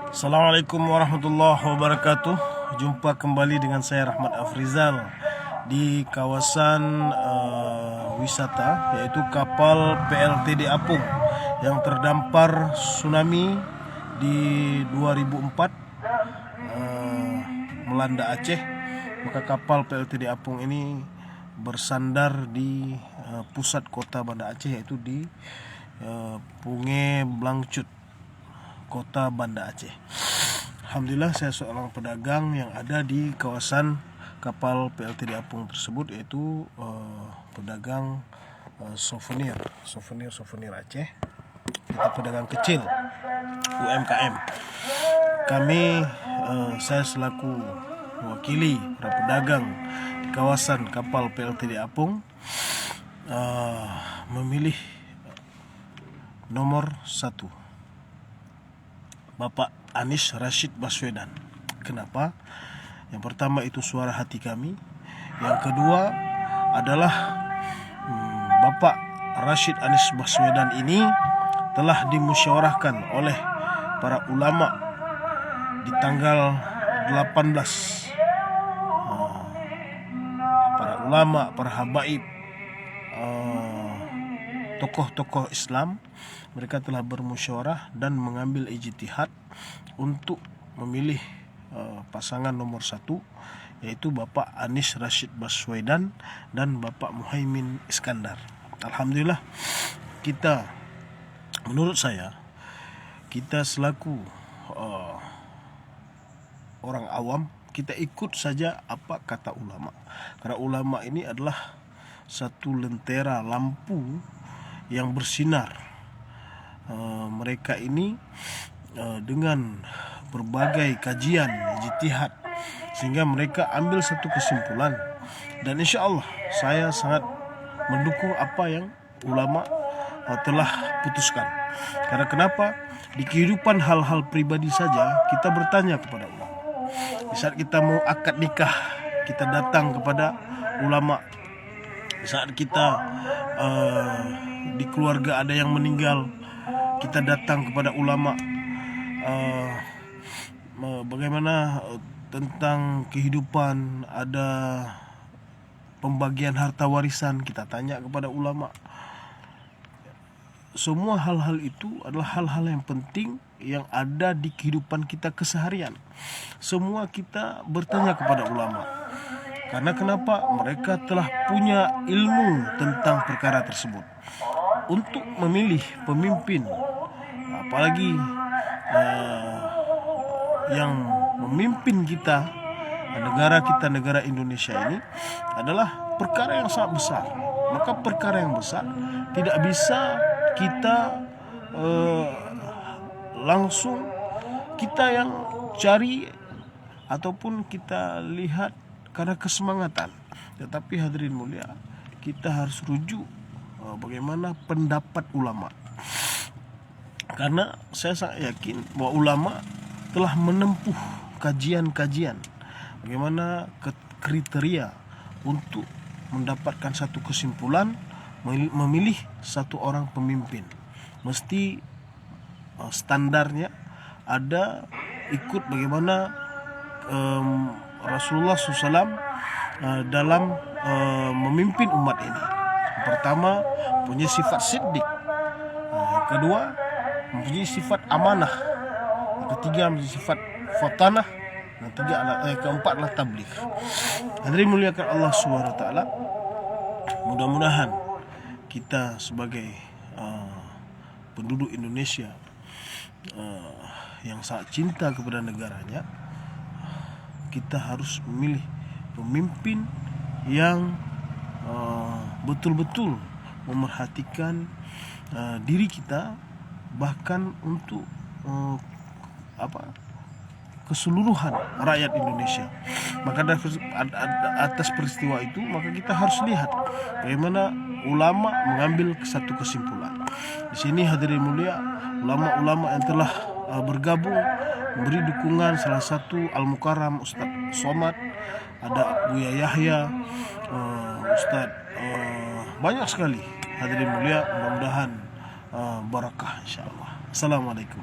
Assalamualaikum warahmatullahi wabarakatuh. Jumpa kembali dengan saya Rahmat Afrizal di kawasan wisata, yaitu kapal PLTD Apung yang terdampar tsunami di 2004 melanda Aceh. Maka kapal PLTD Apung ini bersandar di pusat kota Banda Aceh, yaitu di Punge Blangcut, kota Banda Aceh. Alhamdulillah, saya seorang pedagang yang ada di kawasan kapal PLTD Apung tersebut, yaitu pedagang souvenir Aceh. Kita pedagang kecil, UMKM. Saya selaku mewakili para pedagang di kawasan kapal PLTD Apung memilih nomor 1, Bapak Anies Rashid Baswedan. Kenapa? Yang pertama itu suara hati kami. Yang kedua adalah Bapak Rashid Anies Baswedan ini telah dimusyawarahkan oleh para ulama di tanggal 18. Para ulama, para habaib, tokoh-tokoh Islam, mereka telah bermusyawarah dan mengambil ijtihad untuk memilih pasangan nomor 1, yaitu Bapak Anies Rashid Baswedan dan Bapak Muhaimin Iskandar. Alhamdulillah, menurut saya, kita selaku orang awam, kita ikut saja apa kata ulama. Karena ulama ini adalah satu lentera lampu yang bersinar. Mereka ini dengan berbagai kajian, ijtihad, sehingga mereka ambil satu kesimpulan, dan insya Allah saya sangat mendukung apa yang ulama telah putuskan. Karena kenapa? Di kehidupan hal-hal pribadi saja kita bertanya kepada ulama. Di saat kita mau akad nikah, kita datang kepada ulama. Di saat kita di keluarga ada yang meninggal, kita datang kepada ulama. Bagaimana tentang kehidupan, ada pembagian harta warisan, kita tanya kepada ulama. Semua hal-hal itu adalah hal-hal yang penting yang ada di kehidupan kita keseharian. Semua kita bertanya kepada ulama. Karena kenapa? Mereka telah punya ilmu tentang perkara tersebut. Untuk memilih pemimpin, apalagi yang memimpin kita, negara Indonesia ini, adalah perkara yang sangat besar. Maka perkara yang besar tidak bisa kita langsung kita yang cari ataupun kita lihat karena kesemangatan. Tetapi hadirin mulia, kita harus rujuk bagaimana pendapat ulama. Karena saya sangat yakin bahwa ulama telah menempuh kajian-kajian bagaimana kriteria untuk mendapatkan satu kesimpulan, memilih satu orang pemimpin. Mesti standarnya ada, ikut bagaimana Rasulullah SAW dalam memimpin umat ini. Yang pertama, punya sifat siddiq. Yang kedua, mempunyai sifat amanah. Yang ketiga, mempunyai sifat fatanah. Yang keempat adalah tabligh. Hadirin muliakan Allah SWT, mudah-mudahan kita sebagai penduduk Indonesia yang sangat cinta kepada negaranya, kita harus memilih pemimpin yang betul-betul memerhatikan diri kita, bahkan untuk keseluruhan rakyat Indonesia. Maka atas peristiwa itu, maka kita harus lihat bagaimana ulama mengambil satu kesimpulan. Di sini hadirin mulia, ulama-ulama yang telah bergabung memberi dukungan, salah satu Al-Mukarram Ustaz Somad, ada Buya Yahya, Ustaz, banyak sekali. Hadirin mulia, mudah-mudahan barakah insyaallah. Assalamualaikum.